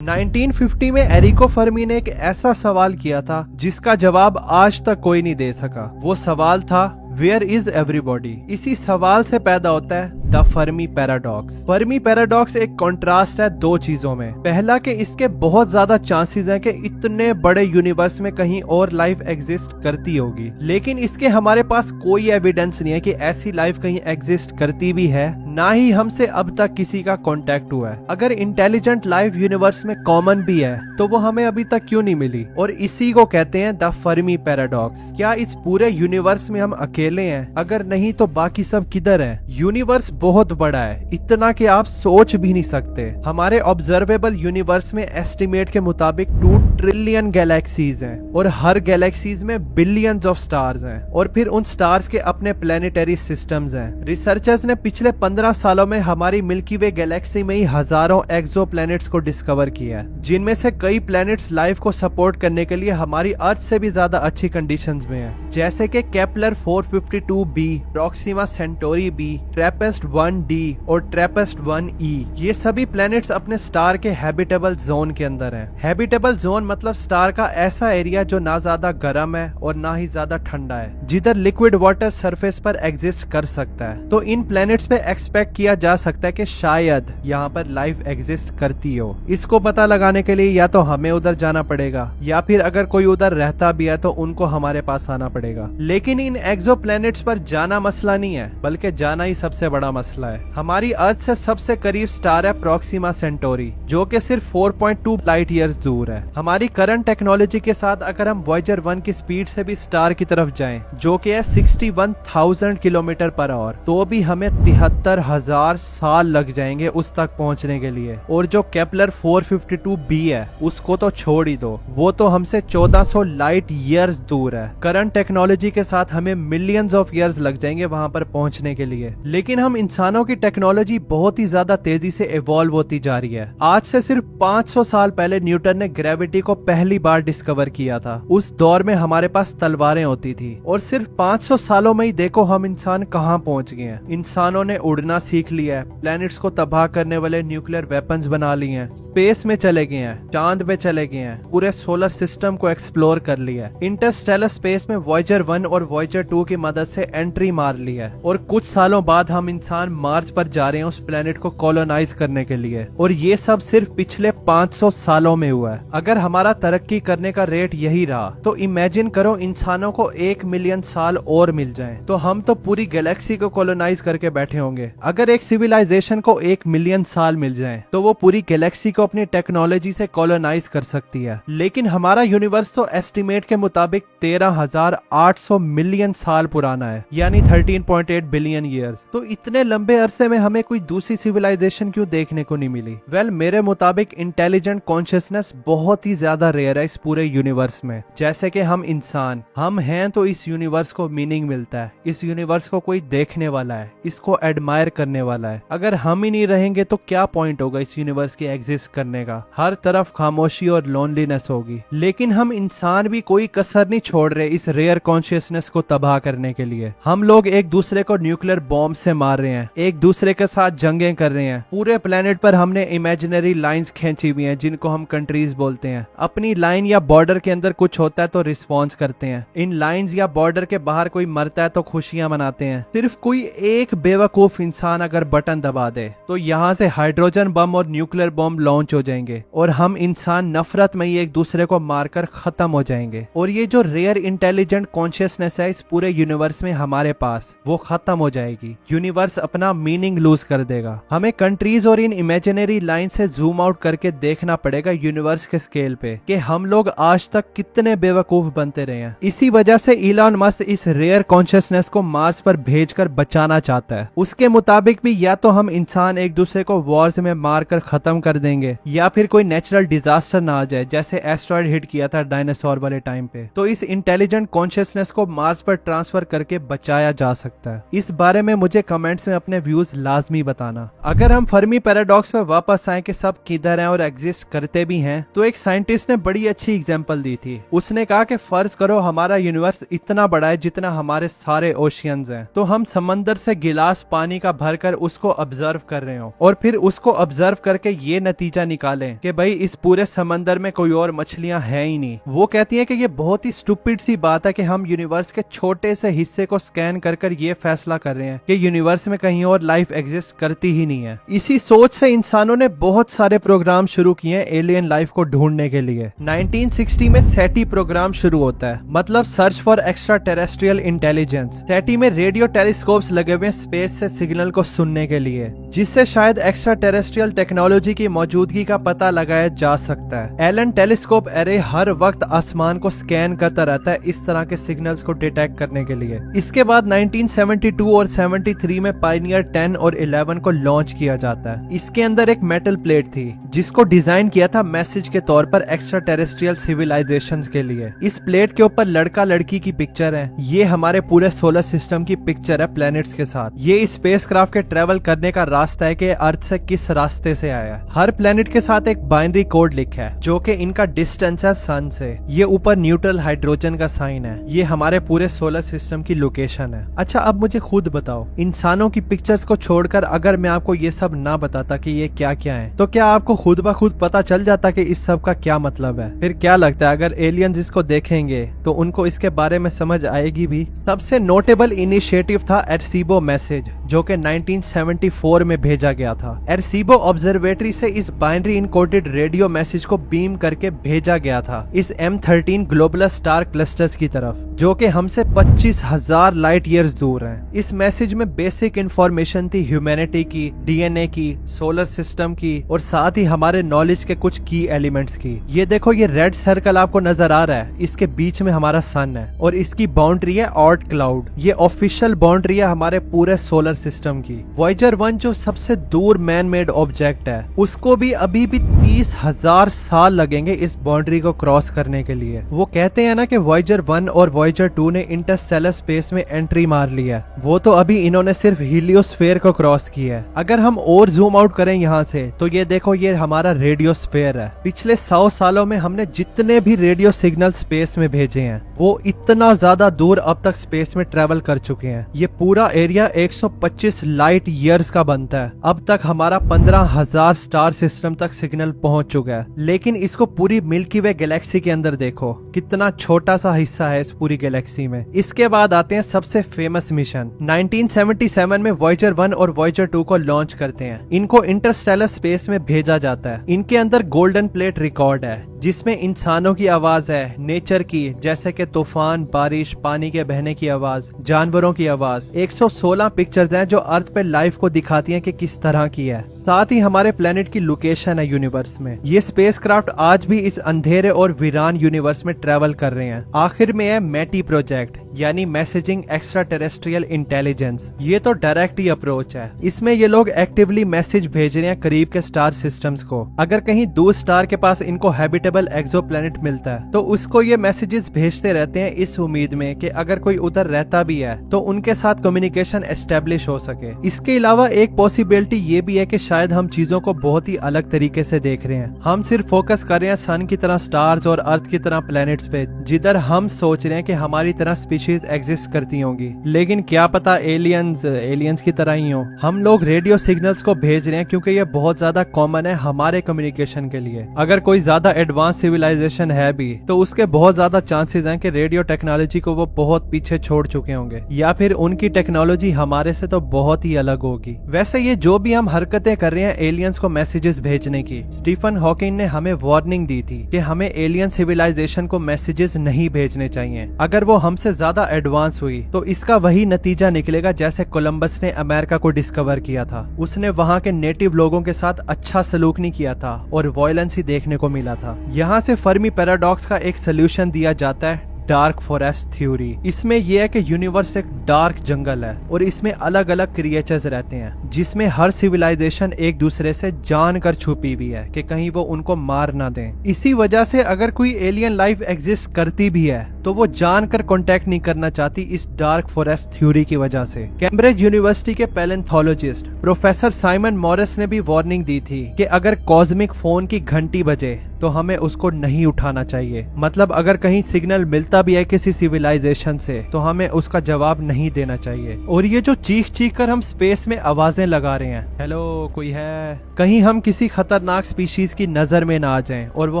1950 में एरिको फर्मी ने एक ऐसा सवाल किया था जिसका जवाब आज तक कोई नहीं दे सका। वो सवाल था वेयर इज एवरीबॉडी। इसी सवाल से पैदा होता है the Fermi paradox. Fermi paradox एक कॉन्ट्रास्ट है दो चीजों में। पहला कि इसके बहुत ज्यादा चांसेस हैं कि इतने बड़े यूनिवर्स में कहीं और लाइफ एग्जिस्ट करती होगी, लेकिन इसके हमारे पास कोई एविडेंस नहीं है कि ऐसी लाइफ कहीं एग्जिस्ट करती भी है, ना ही हमसे अब तक किसी का कांटेक्ट हुआ है। अगर इंटेलिजेंट लाइफ यूनिवर्स में कॉमन भी है तो वो हमें अभी तक क्यों नहीं मिली, और इसी को कहते हैं द फर्मी पैराडॉक्स। क्या इस पूरे यूनिवर्स में हम अकेले हैं? अगर नहीं तो बाकी सब किधर है? यूनिवर्स बहुत बड़ा है, इतना कि आप सोच भी नहीं सकते। हमारे ऑब्जर्वेबल यूनिवर्स में एस्टिमेट के मुताबिक 2 ट्रिलियन गैलेक्सीज हैं और हर गैलेक्सीज में बिलियंस ऑफ स्टार्स हैं, और फिर उन स्टार्स के अपने प्लेनेटरी सिस्टम्स हैं। रिसर्चर्स ने पिछले 15 सालों में हमारी मिल्की वे गैलेक्सी में ही हजारों एक्सो प्लैनेट्स को डिस्कवर किया है, जिनमें से कई प्लैनेट्स लाइफ को सपोर्ट करने के लिए हमारी अर्थ से भी ज्यादा अच्छी कंडीशंस में हैं, जैसे कि Kepler 452b, Proxima Centauri b, Trappist 1d और ट्रैपिस्ट 1e। ये सभी प्लैनेट्स अपने स्टार के हैबिटेबल जोन के अंदर हैं। हैबिटेबल जोन मतलब स्टार का ऐसा एरिया जो ना ज्यादा गर्म है और ना ही ज्यादा ठंडा है, जिधर लिक्विड वाटर सरफेस पर एग्जिस्ट कर सकता है। तो इन प्लैनेट्स पे एक्सपेक्ट किया जा सकता है कि शायद यहाँ पर लाइफ एग्जिस्ट करती हो। इसको पता लगाने के लिए या तो हमें उधर जाना पड़ेगा, या फिर अगर कोई उधर रहता भी है तो उनको हमारे पास आना पड़ेगा। लेकिन इन एक्सो प्लैनेट्स पर जाना मसला नहीं है, बल्कि जाना ही सबसे बड़ा मसला है। हमारी अर्थ से सबसे करीब स्टार है प्रॉक्सिमा सेंटोरी, जो कि सिर्फ 4.2 लाइट ईयर्स दूर है। हमारी करंट टेक्नोलॉजी के साथ अगर हम वॉयेजर 1 की स्पीड से भी स्टार की तरफ जाएं, जो कि है 61,000 किलोमीटर पर आवर, तो भी हमें 73,000 साल लग जाएंगे उस तक पहुंचने के लिए। और जो केपलर 452b है उसको तो छोड़ ही दो, वो तो हमसे 1400 लाइट ईयर्स दूर है। करंट टेक्नोलॉजी के साथ हमें मिलियंस ऑफ ईयर्स लग जाएंगे वहां पर पहुंचने के लिए। लेकिन हम इंसानों की टेक्नोलॉजी बहुत ही ज्यादा तेजी से इवॉल्व होती जा रही है। आज से सिर्फ 500 साल पहले न्यूटन ने ग्रेविटी को पहली बार डिस्कवर किया था। उस दौर में हमारे पास तलवारें होती थी, और सिर्फ 500 सालों में ही देखो हम इंसान कहाँ पहुंच गए हैं। इंसानों ने उड़ना सीख लिया है, प्लैनेट्स को तबाह करने वाले न्यूक्लियर वेपन्स बना लिए हैं, स्पेस में चले गए हैं, चांद पे चले गए हैं, पूरे सोलर सिस्टम को एक्सप्लोर कर लिया है। इंटरस्टेलर स्पेस में वॉयेजर 1 और वॉयेजर 2 की मदद से एंट्री मार ली है, और कुछ सालों बाद हम इंसान मार्स पर जा रहे हैं उस प्लेनेट को कॉलोनाइज करने के लिए। और ये सब सिर्फ पिछले 500 सालों में हुआ है। अगर हमारा तरक्की करने का रेट यही रहा तो इमेजिन करो इंसानों को 1 मिलियन साल और मिल जाएं, तो हम तो पूरी गैलेक्सी को कॉलोनाइज करके बैठे होंगे। अगर एक सिविलाइजेशन को 1 मिलियन साल मिल जाएं, तो वो पूरी गैलेक्सी को अपनी टेक्नोलॉजी से कॉलोनाइज कर सकती है। लेकिन हमारा यूनिवर्स तो एस्टिमेट के मुताबिक 13,800 मिलियन साल पुराना है, यानी 13.8 बिलियन ईयर्स। तो इतने लंबे अरसे में हमें कोई दूसरी सिविलाइजेशन क्यों देखने को नहीं मिली? मेरे मुताबिक इंटेलिजेंट कॉन्शियसनेस बहुत ही ज्यादा रेयर है इस पूरे यूनिवर्स में। जैसे कि हम इंसान, हम हैं तो इस यूनिवर्स को मीनिंग मिलता है, इस यूनिवर्स को कोई देखने वाला है, इसको एडमायर करने वाला है। अगर हम ही नहीं रहेंगे तो क्या पॉइंट होगा इस यूनिवर्स के एग्जिस्ट करने का? हर तरफ खामोशी और लोनलीनेस होगी। लेकिन हम इंसान भी कोई कसर नहीं छोड़ रहे इस रेयर कॉन्शियसनेस को तबाह करने के लिए। हम लोग एक दूसरे को न्यूक्लियर बॉम्ब से मार रहे हैं, एक दूसरे के साथ जंगें कर रहे हैं। पूरे प्लेनेट पर हमने इमेजिनरी लाइंस खींची हुई हैं जिनको हम कंट्रीज बोलते हैं। अपनी लाइन या बॉर्डर के अंदर कुछ होता है तो रिस्पॉन्स करते हैं। इन लाइंस या बॉर्डर के बाहर कोई मरता है तो खुशियां मनाते हैं। सिर्फ कोई एक बेवकूफ इंसान अगर बटन दबा दे तो यहाँ से हाइड्रोजन बम और न्यूक्लियर बॉम्ब लॉन्च हो जाएंगे, और हम इंसान नफरत में ही एक दूसरे को मारकर खत्म हो जाएंगे। और ये जो रेयर इंटेलिजेंट कॉन्शियसनेस है इस पूरे यूनिवर्स में हमारे पास, वो खत्म हो जाएगी। यूनिवर्स अपना मीनिंग लूज कर देगा। हमें कंट्रीज और इन इमेजिनरी लाइन से जूम आउट करके देखना पड़ेगा यूनिवर्स के स्केल पे कि हम लोग आज तक कितने बेवकूफ बनते रहे हैं। इसी वजह से इलॉन मस्क इस रेयर कॉन्शियसनेस को मार्स पर भेजकर बचाना चाहता है। उसके मुताबिक भी या तो हम इंसान एक दूसरे को वॉर्स में मारकर खत्म कर देंगे, या फिर कोई नेचुरल डिजास्टर ना आ जाए जैसे एस्ट्रॉइड हिट किया था डायनासोर वाले टाइम पे, तो इस इंटेलिजेंट कॉन्शियसनेस को मार्स पर ट्रांसफर करके बचाया जा सकता है। इस बारे में मुझे कमेंट्स में में अपने व्यूज लाजमी बताना। अगर हम फर्मी पैराडॉक्स पे वापस आए कि सब किधर हैं और एग्जिस्ट करते भी हैं, तो एक साइंटिस्ट ने बड़ी अच्छी एग्जांपल दी थी। उसने कहा कि फर्ज करो हमारा यूनिवर्स इतना बड़ा है जितना हमारे सारे ओशियंस हैं, तो हम समंदर से गिलास पानी का भरकर उसको ऑब्जर्व कर रहे हो और फिर उसको ऑब्जर्व करके ये नतीजा निकालें कि भाई इस पूरे समंदर में कोई और मछलियां हैं ही नहीं। वो कहती हैं कि ये बहुत ही स्टूपिड सी बात है कि हम यूनिवर्स के छोटे से हिस्से को स्कैन कर कर ये फैसला कर रहे हैं कि यूनिवर्स में कहीं और लाइफ एग्जिस्ट करती ही नहीं है। इसी सोच से इंसानों ने बहुत सारे प्रोग्राम शुरू किए एलियन लाइफ को ढूंढने के लिए। 1960 में सेटी प्रोग्राम शुरू होता है, मतलब search for extra terrestrial intelligence. SETI में रेडियो टेलीस्कोप्स लगे हुए स्पेस से सिग्नल को सुनने के लिए, जिससे शायद एक्स्ट्रा टेरेस्ट्रियल टेक्नोलॉजी की मौजूदगी का पता लगाया जा सकता है। एलन टेलीस्कोप एरे हर वक्त आसमान को स्कैन करता रहता है इस तरह के सिग्नल्स को डिटेक्ट करने के लिए। इसके बाद 1972 और 73 में पायनियर 10 और 11 को लॉन्च किया जाता है। इसके अंदर एक मेटल प्लेट थी जिसको डिजाइन किया था मैसेज के तौर पर एक्स्ट्रा टेरेस्ट्रियल सिविलाइजेशंस के लिए। इस प्लेट के ऊपर लड़का लड़की की पिक्चर है। ये हमारे पूरे सोलर सिस्टम की पिक्चर है प्लैनेट्स के साथ। ये स्पेसक्राफ्ट के ट्रेवल करने का रास्ता है कि अर्थ से किस रास्ते से आया है। हर प्लैनेट के साथ एक बाइनरी कोड लिखा है जो कि इनका डिस्टेंस है सन से। ये ऊपर न्यूट्रल हाइड्रोजन का साइन है। ये हमारे पूरे सोलर सिस्टम की लोकेशन है। अच्छा, अब मुझे खुद बताओ, इंसानों की पिक्चर्स को छोड़कर अगर मैं आपको ये सब ना बताता कि ये क्या क्या है, तो क्या आपको खुद ब खुद पता चल जाता कि इस सब का क्या मतलब है? फिर क्या लगता है अगर एलियंस इसको देखेंगे तो उनको इसके बारे में समझ आएगी भी? सबसे नोटेबल इनिशिएटिव था एरसीबो मैसेज, जो कि 1974 में भेजा गया था। एरसीबो ऑब्जर्वेटरी से इस बाइनरी इनकोडेड रेडियो मैसेज को बीम करके भेजा गया था इस M13 ग्लोबुलर स्टार क्लस्टर्स की तरफ, जो कि हमसे 25,000 लाइट ईयर्स दूर हैं। इस मैसेज में बेसिक इंफॉर्मेशन थी ह्यूमैनिटी की, डीएनए की, सोलर सिस्टम की और साथ ही हमारे नॉलेज के कुछ की एलिमेंट्स की। ये देखो, ये रेड सर्कल आपको नजर आ रहा है, इसके बीच में हमारा सन है और इसकी बाउंड्री है ऑर्ट क्लाउड। ये ऑफिशियल बाउंड्री है हमारे पूरे सोलर सिस्टम की। वॉयेजर 1 जो सबसे दूर मैन मेड ऑब्जेक्ट है, उसको भी अभी भी 30,000 साल लगेंगे इस बाउंड्री को क्रॉस करने के लिए। वो कहते हैं ना कि वॉयेजर 1 और वॉयेजर 2 ने इंटरस्टेलर स्पेस में एंट्री मार ली है, वो तो अभी इन्होंने सिर्फ हीलियोस्फीयर को क्रॉस किया है। अगर हम और जूम आउट करें यहाँ से, तो ये देखो, ये हमारा रेडियोस्फीयर है। पिछले 100 सालों में हमने जितने भी रेडियो सिग्नल स्पेस में भेजे हैं, वो इतना ज्यादा दूर अब तक स्पेस में ट्रेवल कर चुके हैं। ये पूरा एरिया 125 लाइट ईयर्स का बनता है। अब तक हमारा 15,000 स्टार सिस्टम तक सिग्नल पहुंच चुका है, लेकिन इसको पूरी मिल्की वे गैलेक्सी के अंदर देखो, कितना छोटा सा हिस्सा है इस पूरी गैलेक्सी में। इसके बाद आते हैं सबसे फेमस मिशन। 1977 में वॉयेजर 1 और वॉयेजर 2 को लॉन्च करते हैं। इनको इंटरस्टेलर स्पेस में भेजा जाता है। इनके अंदर गोल्डन प्लेट रिकॉर्ड है, जिसमें इंसानों की आवाज है, नेचर की, जैसे कि तूफान, बारिश, पानी के बहने की आवाज, जानवरों की आवाज। 116 पिक्चर्स हैं जो अर्थ पे लाइफ को दिखाती हैं कि किस तरह की है। साथ ही हमारे प्लेनेट की लोकेशन है यूनिवर्स में। ये स्पेसक्राफ्ट आज भी इस अंधेरे और वीरान यूनिवर्स में ट्रेवल कर रहे हैं। आखिर में है मैटी प्रोजेक्ट, यानी मैसेजिंग एक्स्ट्रा टेरेस्ट्रियल इंटेलिजेंस। ये तो डायरेक्ट ही अप्रोच है। इसमें ये लोग एक्टिवली मैसेज भेज रहे हैं करीब के स्टार सिस्टम्स को। अगर कहीं दूर स्टार के पास इनको हैबिटेबल एक्सोप्लैनेट मिलता है, तो उसको ये मैसेजेस भेजते रहते हैं इस उम्मीद में कि अगर कोई उधर रहता भी है तो उनके साथ कम्युनिकेशन एस्टेब्लिश हो सके। इसके अलावा एक पॉसिबिलिटी ये भी है कि शायद हम चीजों को बहुत ही अलग तरीके से देख रहे हैं। हम सिर्फ फोकस कर रहे हैं सन की तरह स्टार्स और अर्थ की तरह प्लैनेट्स पे, जिधर हम सोच रहे हैं कि हमारी तरह स्पीशीज एग्जिस्ट करती होंगी। लेकिन क्या पता एलियंस की तरह ही हो। हम लोग रेडियो सिग्नल्स को भेज रहे हैं क्योंकि ये बहुत ज्यादा कॉमन है हमारे कम्युनिकेशन के लिए। अगर कोई ज्यादा एडवांस सिविलाइजेशन है भी, तो उसके बहुत ज्यादा चांसेस हैं कि रेडियो टेक्नोलॉजी को वो बहुत पीछे छोड़ चुके होंगे, या फिर उनकी टेक्नोलॉजी हमारे से तो बहुत ही अलग होगी। वैसे ये जो भी हम हरकतें कर रहे हैं एलियंस को मैसेजेस भेजने की, स्टीफन हॉकिंग ने हमें वार्निंग दी थी कि हमें एलियन सिविलाइजेशन को मैसेजेस नहीं भेजने चाहिए। अगर वो हमसे ज्यादा एडवांस हुई तो इसका वही नतीजा निकलेगा जैसे कोलंबस ने अमेरिका को डिस्कवर किया था। उसने वहाँ के नेटिव लोगों के साथ अच्छा सलूक नहीं किया था और वायलेंस ही देखने को मिला था। यहाँ से फर्मी पैराडॉक्स का एक सोल्यूशन दिया जाता है, डार्क फॉरेस्ट थ्योरी। इसमें यह है कि यूनिवर्स एक डार्क जंगल है और इसमें अलग अलग क्रिएचर्स रहते हैं। जिसमें हर सिविलाइजेशन एक दूसरे से जानकर छुपी हुई है कि कहीं वो उनको मार ना दें। इसी वजह से अगर कोई एलियन लाइफ एग्जिस्ट करती भी है तो वो जानकर कांटेक्ट नहीं करना चाहती इस डार्क फॉरेस्ट थ्योरी की वजह से। कैम्ब्रिज यूनिवर्सिटी के पैलेंथोलॉजिस्ट प्रोफेसर साइमन मॉरिस ने भी वार्निंग दी थी कि अगर कॉस्मिक फोन की घंटी बजे तो हमें उसको नहीं उठाना चाहिए। मतलब अगर कहीं सिग्नल मिलता भी है किसी सिविलाइजेशन से तो हमें उसका जवाब नहीं देना चाहिए। और ये जो चीख चीख कर हम स्पेस में आवाजें लगा रहे हैं, हेलो कोई है, कहीं हम किसी खतरनाक स्पीशीज की नजर में ना आ जाएं और वो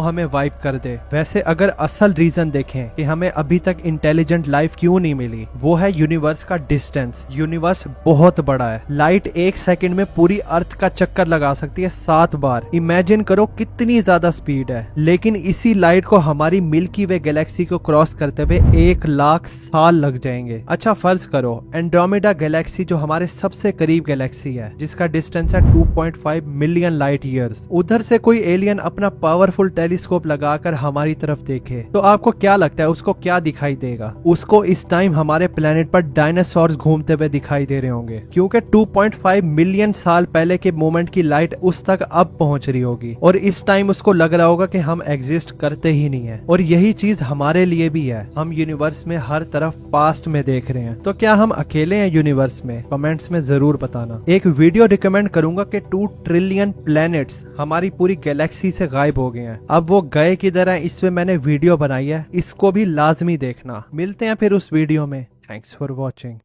हमें वाइप कर दे। वैसे अगर असल रीजन देखें कि हमें अभी तक इंटेलिजेंट लाइफ क्यों नहीं मिली, वो है यूनिवर्स का डिस्टेंस। यूनिवर्स बहुत बड़ा है। लाइट एक सेकंड में पूरी अर्थ का चक्कर लगा सकती है 7 बार। इमेजिन करो कितनी ज्यादा स्पीड है। लेकिन इसी लाइट को हमारी मिल्की वे गैलेक्सी को क्रॉस करते हुए 1 लाख साल लग जाएंगे। अच्छा फर्ज करो एंड्रोमेडा गैलेक्सी जो हमारे सबसे करीब गैलेक्सी है, जिसका डिस्टेंस है 2.5 मिलियन लाइट ईयर्स, उधर से कोई एलियन अपना पावरफुल टेलीस्कोप लगाकर हमारी तरफ देखे तो आपको क्या लगता है उसको क्या दिखाई देगा? उसको इस टाइम हमारे प्लेनेट पर डायनासोर्स घूमते हुए दिखाई दे रहे होंगे, क्योंकि 2.5 मिलियन साल पहले के मोमेंट की लाइट उस तक अब पहुंच रही होगी और इस टाइम उसको लग रहा होगा कि हम एग्जिस्ट करते ही नहीं है। और यही चीज हमारे लिए भी है। हम यूनिवर्स में हर तरफ पास्ट में देख रहे हैं। तो क्या हम अकेले हैं यूनिवर्स में? कमेंट्स में जरूर बताना। एक वीडियो रिकमेंड करूंगा कि 2 ट्रिलियन प्लैनेट्स हमारी पूरी गैलेक्सी से गायब हो गए हैं। अब वो गए किधर हैं, इस पे मैंने वीडियो बनाई है, इसको भी लाजमी देखना। मिलते हैं फिर उस वीडियो में। Thanks for watching.